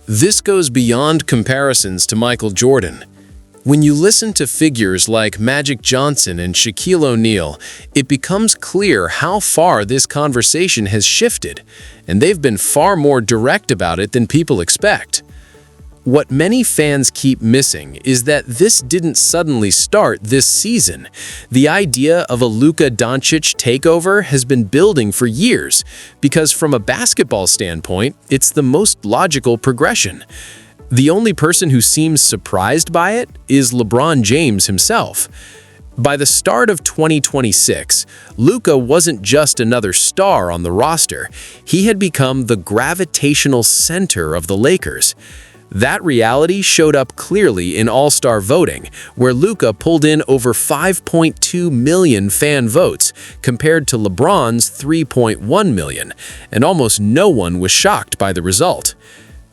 This goes beyond comparisons to Michael Jordan. When you listen to figures like Magic Johnson and Shaquille O'Neal, it becomes clear how far this conversation has shifted, and they've been far more direct about it than people expect. What many fans keep missing is that this didn't suddenly start this season. The idea of a Luka Doncic takeover has been building for years, because from a basketball standpoint, it's the most logical progression. The only person who seems surprised by it is LeBron James himself. By the start of 2026, Luka wasn't just another star on the roster. He had become the gravitational center of the Lakers. That reality showed up clearly in All-Star voting, where Luka pulled in over 5.2 million fan votes, compared to LeBron's 3.1 million, and almost no one was shocked by the result.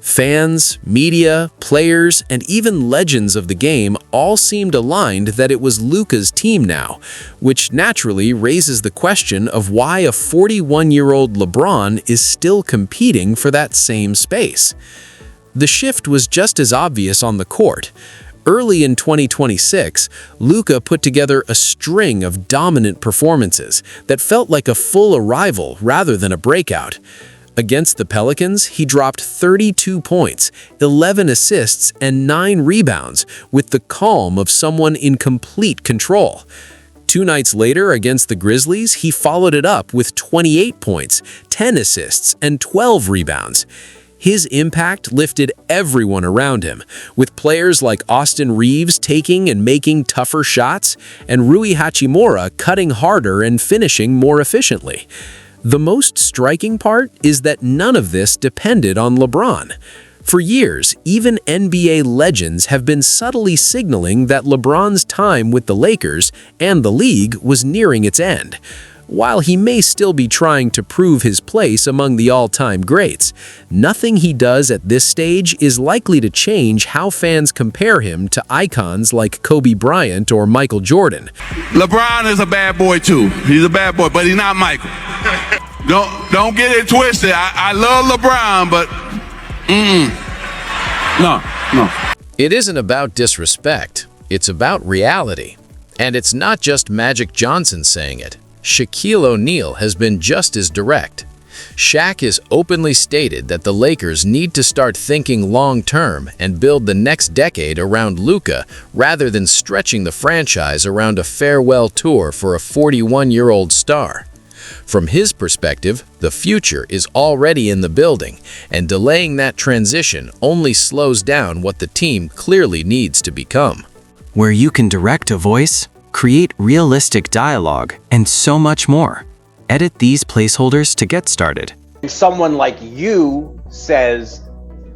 Fans, media, players, and even legends of the game all seemed aligned that it was Luka's team now, which naturally raises the question of why a 41-year-old LeBron is still competing for that same space. The shift was just as obvious on the court. Early in 2026, Luka put together a string of dominant performances that felt like a full arrival rather than a breakout. Against the Pelicans, he dropped 32 points, 11 assists, and 9 rebounds with the calm of someone in complete control. 2 nights later, against the Grizzlies, he followed it up with 28 points, 10 assists, and 12 rebounds. His impact lifted everyone around him, with players like Austin Reeves taking and making tougher shots, and Rui Hachimura cutting harder and finishing more efficiently. The most striking part is that none of this depended on LeBron. For years, even NBA legends have been subtly signaling that LeBron's time with the Lakers and the league was nearing its end. While he may still be trying to prove his place among the all-time greats, nothing he does at this stage is likely to change how fans compare him to icons like Kobe Bryant or Michael Jordan. LeBron is a bad boy too. He's a bad boy, but he's not Michael. Don't get it twisted. I love LeBron, but no. It isn't about disrespect. It's about reality. And it's not just Magic Johnson saying it. Shaquille O'Neal has been just as direct. Shaq has openly stated that the Lakers need to start thinking long-term and build the next decade around Luka rather than stretching the franchise around a farewell tour for a 41-year-old star. From his perspective, the future is already in the building, and delaying that transition only slows down what the team clearly needs to become. Where you can direct a voice, create realistic dialogue, and so much more. Edit these placeholders to get started. Someone like you says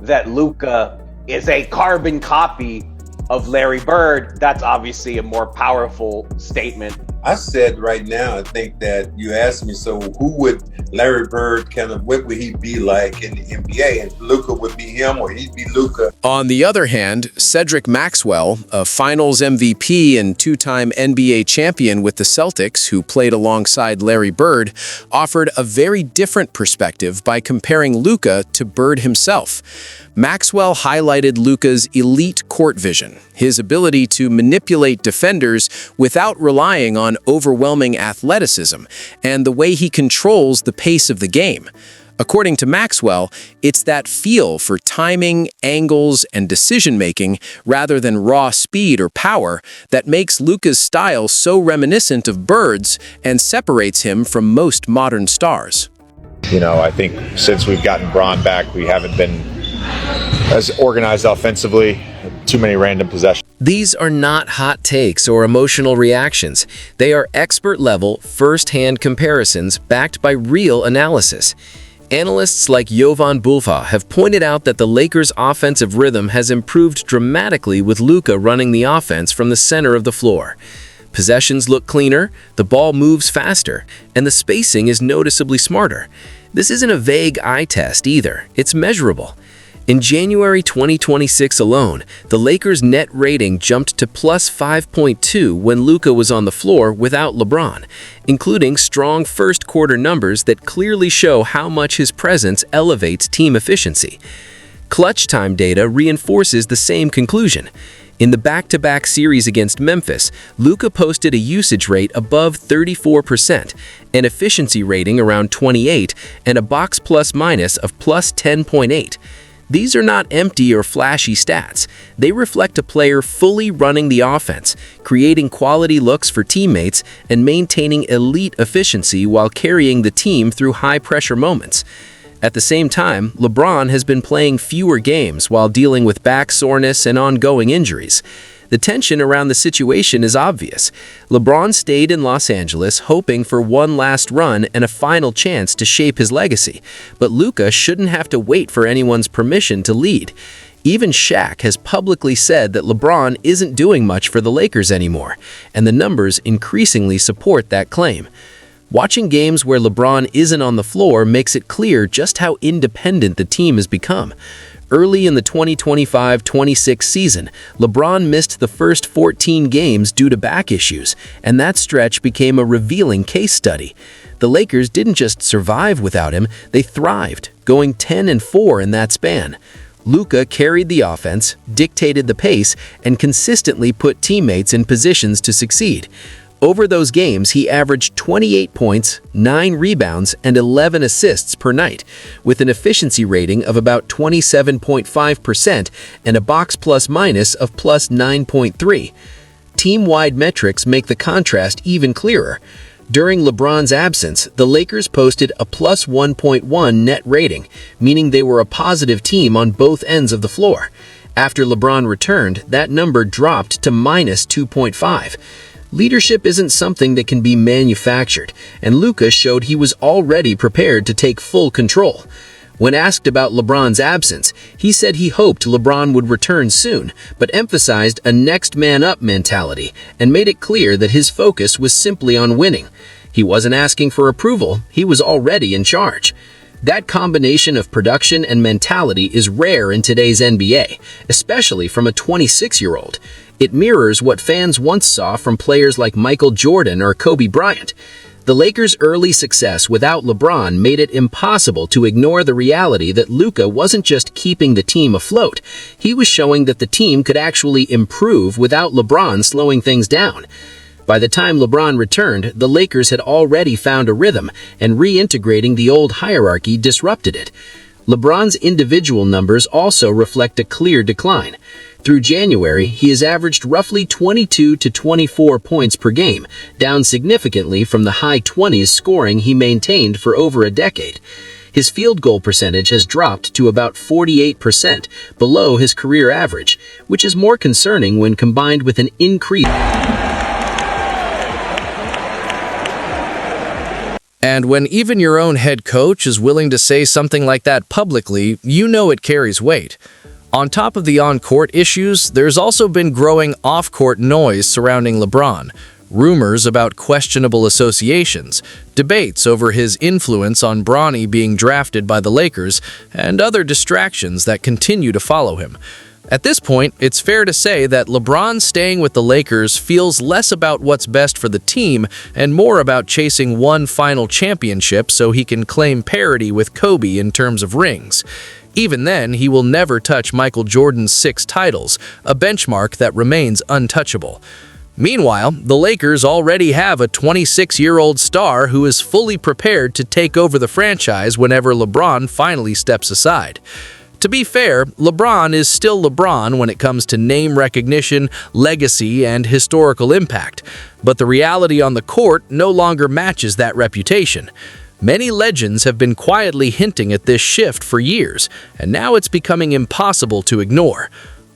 that Luka is a carbon copy of Larry Bird. That's obviously a more powerful statement. I said right now, I think that you asked me, so who would Larry Bird what would he be like in the NBA? And Luka would be him or he'd be Luka. On the other hand, Cedric Maxwell, a finals MVP and 2-time NBA champion with the Celtics who played alongside Larry Bird, offered a very different perspective by comparing Luka to Bird himself. Maxwell highlighted Luka's elite court vision, his ability to manipulate defenders without relying on overwhelming athleticism, and the way he controls the pace of the game. According to Maxwell, it's that feel for timing, angles, and decision-making rather than raw speed or power that makes Luka's style so reminiscent of Bird's and separates him from most modern stars. You know, I think since we've gotten Bron back, we haven't been as organized offensively, too many random possessions. These are not hot takes or emotional reactions. They are expert-level, first-hand comparisons backed by real analysis. Analysts like Jovan Bulfa have pointed out that the Lakers' offensive rhythm has improved dramatically with Luka running the offense from the center of the floor. Possessions look cleaner, the ball moves faster, and the spacing is noticeably smarter. This isn't a vague eye test either, it's measurable. In January 2026 alone, the Lakers' net rating jumped to plus 5.2 when Luka was on the floor without LeBron, including strong first-quarter numbers that clearly show how much his presence elevates team efficiency. Clutch time data reinforces the same conclusion. In the back-to-back series against Memphis, Luka posted a usage rate above 34%, an efficiency rating around 28, and a box plus-minus of plus 10.8. These are not empty or flashy stats. They reflect a player fully running the offense, creating quality looks for teammates, and maintaining elite efficiency while carrying the team through high-pressure moments. At the same time, LeBron has been playing fewer games while dealing with back soreness and ongoing injuries. The tension around the situation is obvious. LeBron stayed in Los Angeles hoping for one last run and a final chance to shape his legacy, but Luka shouldn't have to wait for anyone's permission to lead. Even Shaq has publicly said that LeBron isn't doing much for the Lakers anymore, and the numbers increasingly support that claim. Watching games where LeBron isn't on the floor makes it clear just how independent the team has become. Early in the 2025-26 season, LeBron missed the first 14 games due to back issues, and that stretch became a revealing case study. The Lakers didn't just survive without him, they thrived, going 10-4 in that span. Luka carried the offense, dictated the pace, and consistently put teammates in positions to succeed. Over those games, he averaged 28 points, 9 rebounds, and 11 assists per night, with an efficiency rating of about 27.5% and a box plus-minus of plus 9.3. Team-wide metrics make the contrast even clearer. During LeBron's absence, the Lakers posted a plus 1.1 net rating, meaning they were a positive team on both ends of the floor. After LeBron returned, that number dropped to minus 2.5. Leadership isn't something that can be manufactured, and Luka showed he was already prepared to take full control. When asked about LeBron's absence, he said he hoped LeBron would return soon, but emphasized a next-man-up mentality and made it clear that his focus was simply on winning. He wasn't asking for approval, he was already in charge. That combination of production and mentality is rare in today's NBA, especially from a 26-year-old. It mirrors what fans once saw from players like Michael Jordan or Kobe Bryant. The Lakers' early success without LeBron made it impossible to ignore the reality that Luka wasn't just keeping the team afloat, he was showing that the team could actually improve without LeBron slowing things down. By the time LeBron returned, the Lakers had already found a rhythm, and reintegrating the old hierarchy disrupted it. LeBron's individual numbers also reflect a clear decline. Through January, he has averaged roughly 22 to 24 points per game, down significantly from the high 20s scoring he maintained for over a decade. His field goal percentage has dropped to about 48%, below his career average, which is more concerning when combined with an increase. And when even your own head coach is willing to say something like that publicly, you know it carries weight. On top of the on-court issues, there's also been growing off-court noise surrounding LeBron, rumors about questionable associations, debates over his influence on Bronny being drafted by the Lakers, and other distractions that continue to follow him. At this point, it's fair to say that LeBron staying with the Lakers feels less about what's best for the team and more about chasing one final championship so he can claim parity with Kobe in terms of rings. Even then, he will never touch Michael Jordan's 6 titles, a benchmark that remains untouchable. Meanwhile, the Lakers already have a 26-year-old star who is fully prepared to take over the franchise whenever LeBron finally steps aside. To be fair, LeBron is still LeBron when it comes to name recognition, legacy, and historical impact, but the reality on the court no longer matches that reputation. Many legends have been quietly hinting at this shift for years, and now it's becoming impossible to ignore.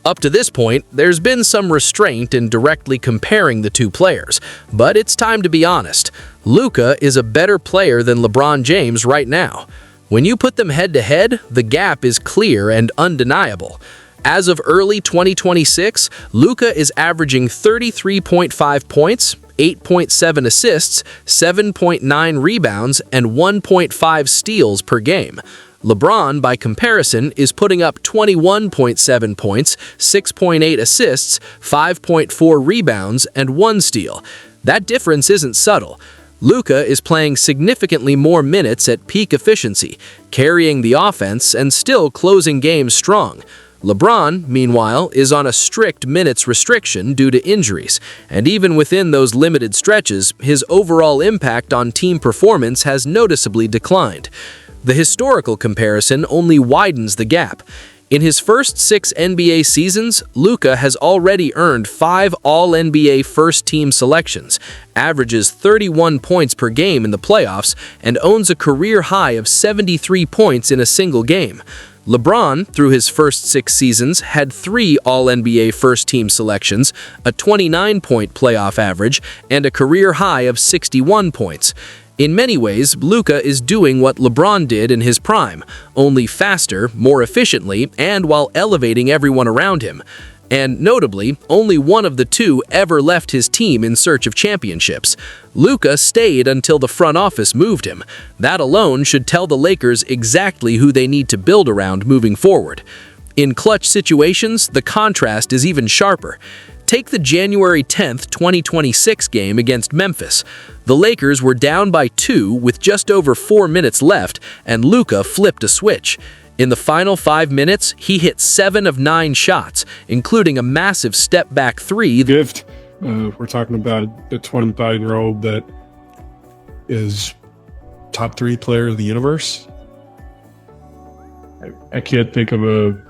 Up to this point, there's been some restraint in directly comparing the two players, but it's time to be honest. Luka is a better player than LeBron James right now. When you put them head-to-head, the gap is clear and undeniable. As of early 2026, Luka is averaging 33.5 points, 8.7 assists, 7.9 rebounds, and 1.5 steals per game. LeBron, by comparison, is putting up 21.7 points, 6.8 assists, 5.4 rebounds, and 1 steal. That difference isn't subtle. Luka is playing significantly more minutes at peak efficiency, carrying the offense and still closing games strong. LeBron, meanwhile, is on a strict minutes restriction due to injuries, and even within those limited stretches, his overall impact on team performance has noticeably declined. The historical comparison only widens the gap. In his first 6 NBA seasons, Luka has already earned 5 All-NBA first-team selections, averages 31 points per game in the playoffs, and owns a career high of 73 points in a single game. LeBron, through his first 6 seasons, had 3 All-NBA first-team selections, a 29-point playoff average, and a career high of 61 points. In many ways, Luka is doing what LeBron did in his prime, only faster, more efficiently, and while elevating everyone around him. And notably, only one of the two ever left his team in search of championships. Luka stayed until the front office moved him. That alone should tell the Lakers exactly who they need to build around moving forward. In clutch situations, the contrast is even sharper. Take the January 10th, 2026 game against Memphis. The Lakers were down by 2 with just over 4 minutes left, and Luka flipped a switch. In the final 5 minutes, he hit 7 of 9 shots, including a massive step-back 3. Gift, we're talking about the 25-year-old that is top 3 player of the universe. I can't think of a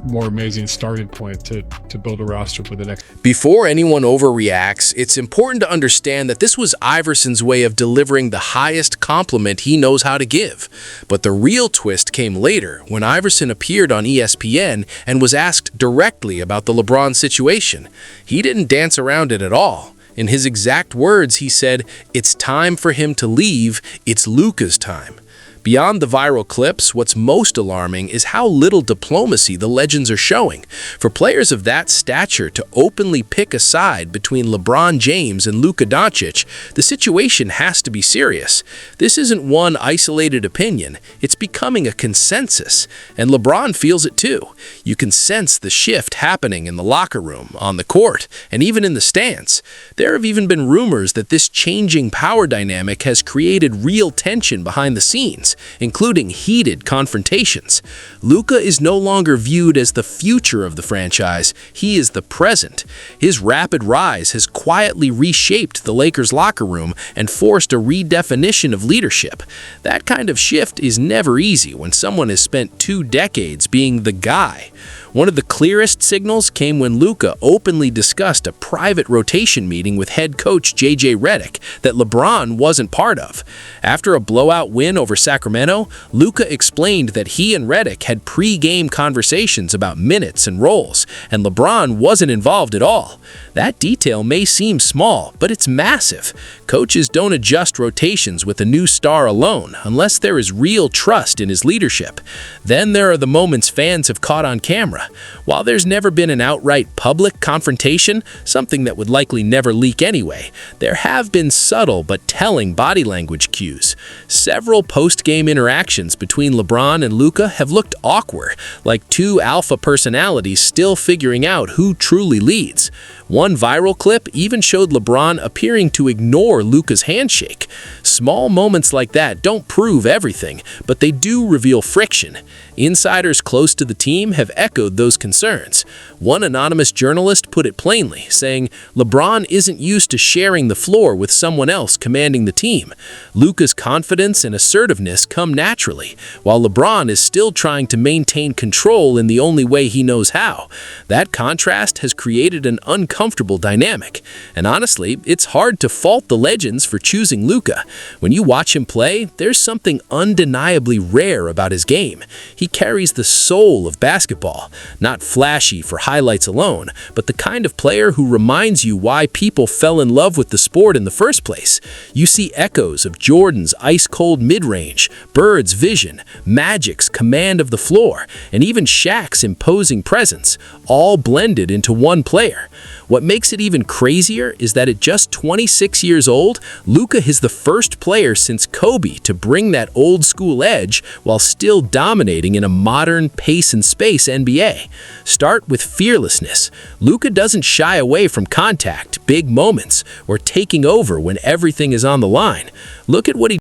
more amazing starting point to build a roster for the next. Before anyone overreacts, it's important to understand that this was Iverson's way of delivering the highest compliment he knows how to give. But the real twist came later when Iverson appeared on ESPN and was asked directly about the LeBron situation. He didn't dance around it at all. In his exact words, he said, "It's time for him to leave. It's Luka's time." Beyond the viral clips, what's most alarming is how little diplomacy the legends are showing. For players of that stature to openly pick a side between LeBron James and Luka Doncic, the situation has to be serious. This isn't one isolated opinion, it's becoming a consensus, and LeBron feels it too. You can sense the shift happening in the locker room, on the court, and even in the stands. There have even been rumors that this changing power dynamic has created real tension behind the scenes, including heated confrontations. Luka is no longer viewed as the future of the franchise, he is the present. His rapid rise has quietly reshaped the Lakers' locker room and forced a redefinition of leadership. That kind of shift is never easy when someone has spent 2 decades being the guy. One of the clearest signals came when Luka openly discussed a private rotation meeting with head coach J.J. Redick that LeBron wasn't part of. After a blowout win over Sacramento, Luka explained that he and Redick had pre-game conversations about minutes and roles, and LeBron wasn't involved at all. That detail may seem small, but it's massive. Coaches don't adjust rotations with a new star alone unless there is real trust in his leadership. Then there are the moments fans have caught on camera. While there's never been an outright public confrontation, something that would likely never leak anyway, there have been subtle but telling body language cues. Several post-game interactions between LeBron and Luka have looked awkward, like 2 alpha personalities still figuring out who truly leads. One viral clip even showed LeBron appearing to ignore Luka's handshake. Small moments like that don't prove everything, but they do reveal friction. Insiders close to the team have echoed those concerns. One anonymous journalist put it plainly, saying, "LeBron isn't used to sharing the floor with someone else commanding the team. Luka's confidence and assertiveness come naturally, while LeBron is still trying to maintain control in the only way he knows how." That contrast has created an uncomfortable dynamic. And honestly, it's hard to fault the legends for choosing Luka. When you watch him play, there's something undeniably rare about his game. He carries the soul of basketball, not flashy for highlights alone, but the kind of player who reminds you why people fell in love with the sport in the first place. You see echoes of Jordan's ice-cold mid-range, Bird's vision, Magic's command of the floor, and even Shaq's imposing presence, all blended into one player. What makes it even crazier is that at just 26 years old, Luka is the first player since Kobe to bring that old-school edge while still dominating in a modern pace-and-space NBA. Start with fearlessness. Luka doesn't shy away from contact, big moments, or taking over when everything is on the line. Look at what he